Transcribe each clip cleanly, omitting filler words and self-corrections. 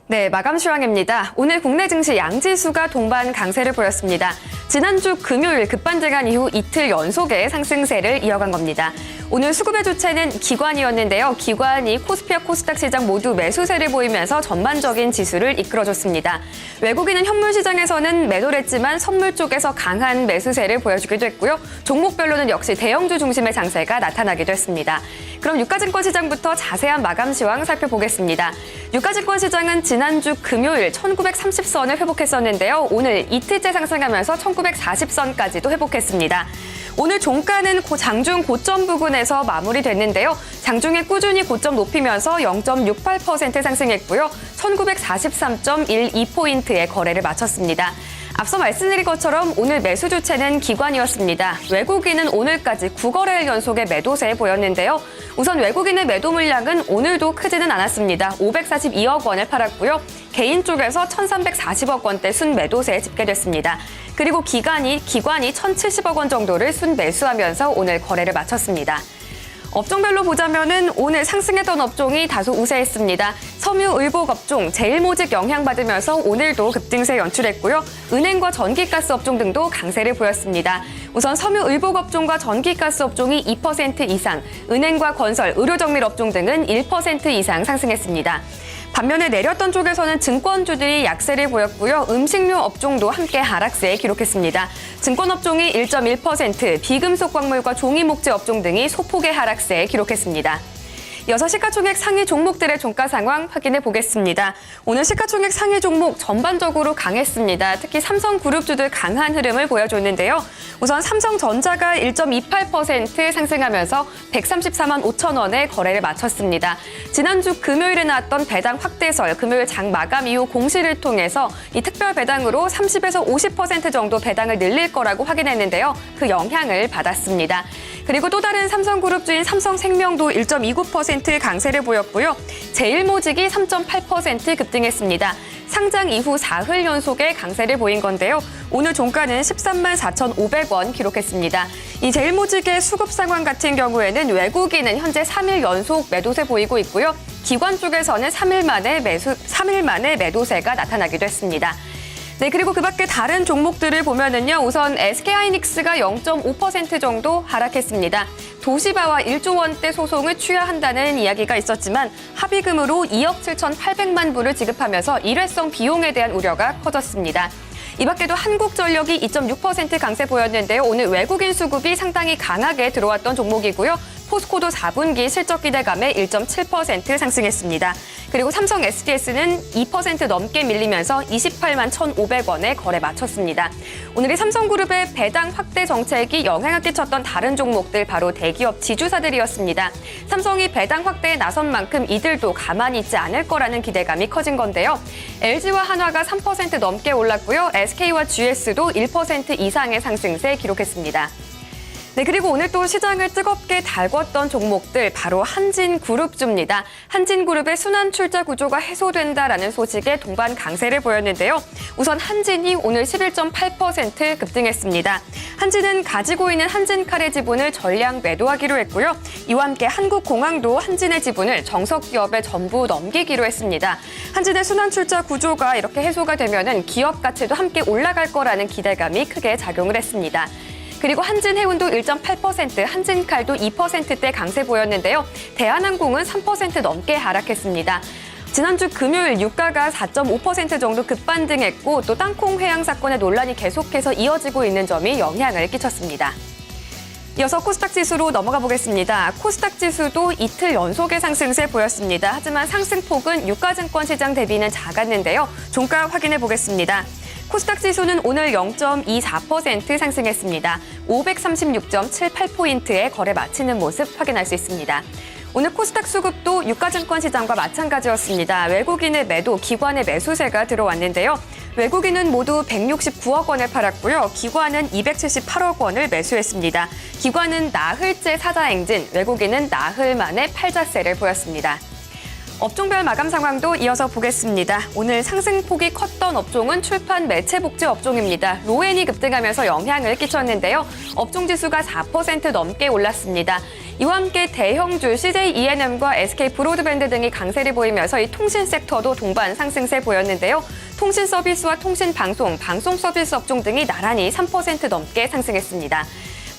네, 마감 시황입니다. 오늘 국내 증시 양지수가 동반 강세를 보였습니다. 지난주 금요일 급반등한 이후 이틀 연속의 상승세를 이어간 겁니다. 오늘 수급의 주체는 기관이었는데요. 기관이 코스피와 코스닥 시장 모두 매수세를 보이면서 전반적인 지수를 이끌어줬습니다. 외국인은 현물 시장에서는 매도를 했지만 선물 쪽에서 강한 매수세를 보여주기도 했고요. 종목별로는 역시 대형주 중심의 장세가 나타나기도 했습니다. 그럼 유가증권 시장부터 자세한 마감 시황 살펴보겠습니다. 유가증권 시장은 지난주 금요일 1930선을 회복했었는데요. 오늘 이틀째 상승하면서 1940선까지도 회복했습니다. 오늘 종가는 장중 고점 부근에서 마무리됐는데요. 장중에 꾸준히 고점 높이면서 0.68% 상승했고요. 1943.12포인트의 거래를 마쳤습니다. 앞서 말씀드린 것처럼 오늘 매수 주체는 기관이었습니다. 외국인은 오늘까지 9거래일 연속의 매도세 보였는데요. 우선 외국인의 매도 물량은 오늘도 크지는 않았습니다. 542억 원을 팔았고요. 개인 쪽에서 1,340억 원대 순매도세에 집계됐습니다. 그리고 기관이 1,070억 원 정도를 순매수하면서 오늘 거래를 마쳤습니다. 업종별로 보자면은 오늘 상승했던 업종이 다소 우세했습니다. 섬유 의복 업종, 제일모직 영향받으면서 오늘도 급등세 연출했고요. 은행과 전기가스 업종 등도 강세를 보였습니다. 우선 섬유 의복 업종과 전기가스 업종이 2% 이상, 은행과 건설, 의료정밀 업종 등은 1% 이상 상승했습니다. 반면에 내렸던 쪽에서는 증권주들이 약세를 보였고요. 음식료 업종도 함께 하락세 기록했습니다. 증권업종이 1.1%, 비금속 광물과 종이목재 업종 등이 소폭의 하락세 기록했습니다. 이어서 시가총액 상위 종목들의 종가 상황 확인해 보겠습니다. 오늘 시가총액 상위 종목 전반적으로 강했습니다. 특히 삼성그룹주들 강한 흐름을 보여줬는데요. 우선 삼성전자가 1.28% 상승하면서 134만 5천 원에 거래를 마쳤습니다. 지난주 금요일에 나왔던 배당 확대설, 금요일 장 마감 이후 공시를 통해서 이 특별 배당으로 30에서 50% 정도 배당을 늘릴 거라고 확인했는데요. 그 영향을 받았습니다. 그리고 또 다른 삼성그룹주인 삼성생명도 1.29% 강세를 보였고요. 제일모직이 3.8% 급등했습니다. 상장 이후 4흘 연속의 강세를 보인 건데요. 오늘 종가는 13만 4,500원 기록했습니다. 이 제일모직의 수급 상황 같은 경우에는 외국인은 현재 3일 연속 매도세 보이고 있고요. 기관 쪽에서는 3일 만에 매도세가 나타나기도 했습니다. 네, 그리고 그 밖에 다른 종목들을 보면은요. 우선 SK하이닉스가 0.5% 정도 하락했습니다. 도시바와 1조 원대 소송을 취하한다는 이야기가 있었지만 합의금으로 2억 7,800만 불을 지급하면서 일회성 비용에 대한 우려가 커졌습니다. 이 밖에도 한국전력이 2.6% 강세 보였는데요. 오늘 외국인 수급이 상당히 강하게 들어왔던 종목이고요. 포스코도 4분기 실적 기대감에 1.7% 상승했습니다. 그리고 삼성 SDS는 2% 넘게 밀리면서 28만 1,500원에 거래 마쳤습니다. 오늘 이 삼성그룹의 배당 확대 정책이 영향을 끼쳤던 다른 종목들 바로 대기업 지주사들이었습니다. 삼성이 배당 확대에 나선 만큼 이들도 가만히 있지 않을 거라는 기대감이 커진 건데요. LG와 한화가 3% 넘게 올랐고요. SK와 GS도 1% 이상의 상승세 기록했습니다. 네, 그리고 오늘 또 시장을 뜨겁게 달궜던 종목들 바로 한진그룹주입니다. 한진그룹의 순환 출자 구조가 해소된다라는 소식에 동반 강세를 보였는데요. 우선 한진이 오늘 11.8% 급등했습니다. 한진은 가지고 있는 한진칼의 지분을 전량 매도하기로 했고요. 이와 함께 한국공항도 한진의 지분을 정석기업에 전부 넘기기로 했습니다. 한진의 순환 출자 구조가 이렇게 해소가 되면은 기업 가치도 함께 올라갈 거라는 기대감이 크게 작용을 했습니다. 그리고 한진해운도 1.8%, 한진칼도 2%대 강세 보였는데요. 대한항공은 3% 넘게 하락했습니다. 지난주 금요일 유가가 4.5% 정도 급반등했고 또 땅콩 회항 사건의 논란이 계속해서 이어지고 있는 점이 영향을 끼쳤습니다. 이어서 코스닥 지수로 넘어가 보겠습니다. 코스닥 지수도 이틀 연속의 상승세 보였습니다. 하지만 상승폭은 유가증권 시장 대비는 작았는데요. 종가 확인해 보겠습니다. 코스닥 지수는 오늘 0.24% 상승했습니다. 536.78포인트에 거래 마치는 모습 확인할 수 있습니다. 오늘 코스닥 수급도 유가증권 시장과 마찬가지였습니다. 외국인의 매도, 기관의 매수세가 들어왔는데요. 외국인은 모두 169억 원을 팔았고요. 기관은 278억 원을 매수했습니다. 기관은 나흘째 사자 행진, 외국인은 나흘 만에 팔자세를 보였습니다. 업종별 마감 상황도 이어서 보겠습니다. 오늘 상승폭이 컸던 업종은 출판 매체 복제 업종입니다. 로엔이 급등하면서 영향을 끼쳤는데요. 업종 지수가 4% 넘게 올랐습니다. 이와 함께 대형주 CJ E&M과 SK 브로드밴드 등이 강세를 보이면서 이 통신 섹터도 동반 상승세 보였는데요. 통신 서비스와 통신 방송, 방송 서비스 업종 등이 나란히 3% 넘게 상승했습니다.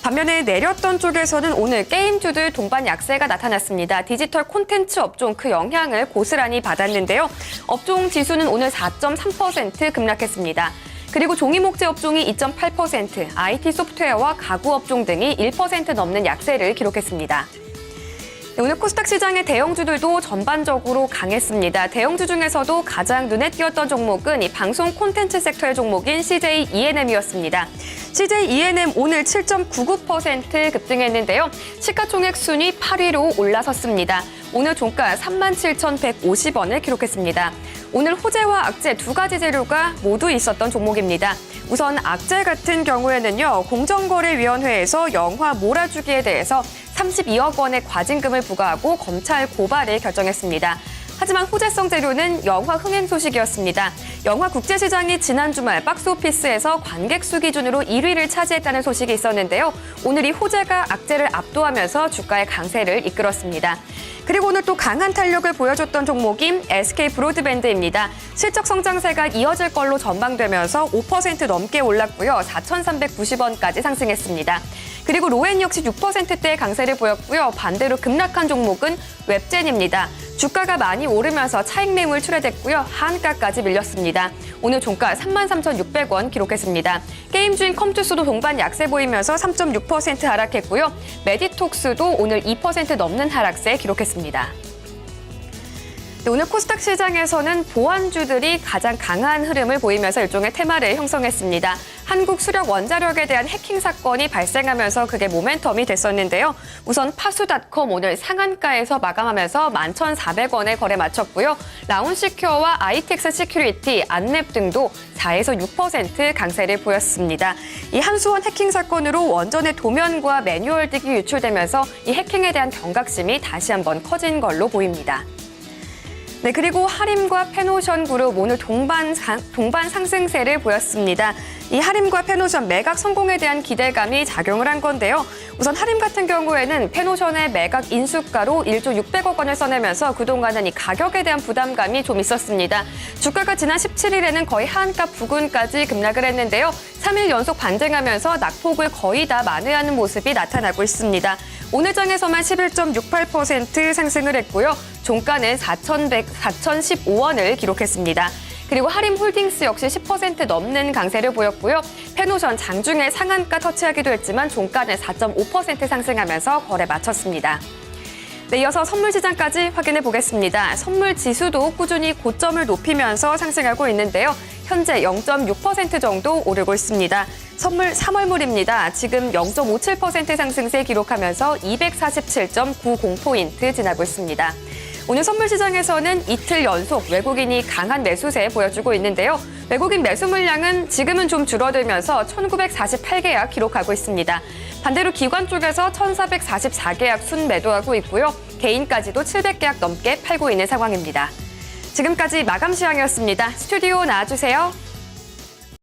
반면에 내렸던 쪽에서는 오늘 게임주들 동반 약세가 나타났습니다. 디지털 콘텐츠 업종 그 영향을 고스란히 받았는데요. 업종 지수는 오늘 4.3% 급락했습니다. 그리고 종이목재 업종이 2.8%, IT 소프트웨어와 가구 업종 등이 1% 넘는 약세를 기록했습니다. 오늘 코스닥 시장의 대형주들도 전반적으로 강했습니다. 대형주 중에서도 가장 눈에 띄었던 종목은 이 방송 콘텐츠 섹터의 종목인 CJ E&M이었습니다. CJ E&M 오늘 7.99% 급등했는데요. 시가총액 순위 8위로 올라섰습니다. 오늘 종가 37,150원을 기록했습니다. 오늘 호재와 악재 두 가지 재료가 모두 있었던 종목입니다. 우선 악재 같은 경우에는요, 공정거래위원회에서 영화 몰아주기에 대해서 32억 원의 과징금을 부과하고 검찰 고발을 결정했습니다. 하지만 호재성 재료는 영화 흥행 소식이었습니다. 영화 국제시장이 지난 주말 박스오피스에서 관객 수 기준으로 1위를 차지했다는 소식이 있었는데요. 오늘 이 호재가 악재를 압도하면서 주가의 강세를 이끌었습니다. 그리고 오늘 또 강한 탄력을 보여줬던 종목인 SK 브로드밴드입니다. 실적 성장세가 이어질 걸로 전망되면서 5% 넘게 올랐고요. 4,390원까지 상승했습니다. 그리고 로엔 역시 6%대의 강세를 보였고요. 반대로 급락한 종목은 웹젠입니다. 주가가 많이 오르면서 차익 매물 출회됐고요. 하한가까지 밀렸습니다. 오늘 종가 33,600원 기록했습니다. 게임주인 컴투스도 동반 약세 보이면서 3.6% 하락했고요. 메디톡스도 오늘 2% 넘는 하락세 기록했습니다. 오늘 코스닥 시장에서는 보안주들이 가장 강한 흐름을 보이면서 일종의 테마를 형성했습니다. 한국 수력 원자력에 대한 해킹 사건이 발생하면서 그게 모멘텀이 됐었는데요. 우선 파수닷컴 오늘 상한가에서 마감하면서 11,400원에 거래 마쳤고요. 라운시큐어와 ITX 시큐리티, 안랩 등도 4에서 6% 강세를 보였습니다. 이 한수원 해킹 사건으로 원전의 도면과 매뉴얼 등이 유출되면서 이 해킹에 대한 경각심이 다시 한번 커진 걸로 보입니다. 네, 그리고 하림과 페노션 그룹 오늘 동반 상승세를 보였습니다. 이 하림과 페노션 매각 성공에 대한 기대감이 작용을 한 건데요. 우선 하림 같은 경우에는 페노션의 매각 인수가로 1조 600억 원을 써내면서 그동안은 이 가격에 대한 부담감이 좀 있었습니다. 주가가 지난 17일에는 거의 하한가 부근까지 급락을 했는데요. 3일 연속 반등하면서 낙폭을 거의 다 만회하는 모습이 나타나고 있습니다. 오늘 장에서만 11.68% 상승을 했고요. 종가는 4,115원을 기록했습니다. 그리고 하림홀딩스 역시 10% 넘는 강세를 보였고요. 페노션 장중에 상한가 터치하기도 했지만 종가는 4.5% 상승하면서 거래 마쳤습니다. 네, 이어서 선물 시장까지 확인해 보겠습니다. 선물 지수도 꾸준히 고점을 높이면서 상승하고 있는데요. 현재 0.6% 정도 오르고 있습니다. 선물 3월물입니다. 지금 0.57% 상승세 기록하면서 247.90포인트 지나고 있습니다. 오늘 선물 시장에서는 이틀 연속 외국인이 강한 매수세 보여주고 있는데요. 외국인 매수 물량은 지금은 좀 줄어들면서 1,948계약 기록하고 있습니다. 반대로 기관 쪽에서 1,444계약 순매도하고 있고요. 개인까지도 700계약 넘게 팔고 있는 상황입니다. 지금까지 마감 시황이었습니다. 스튜디오 나와주세요.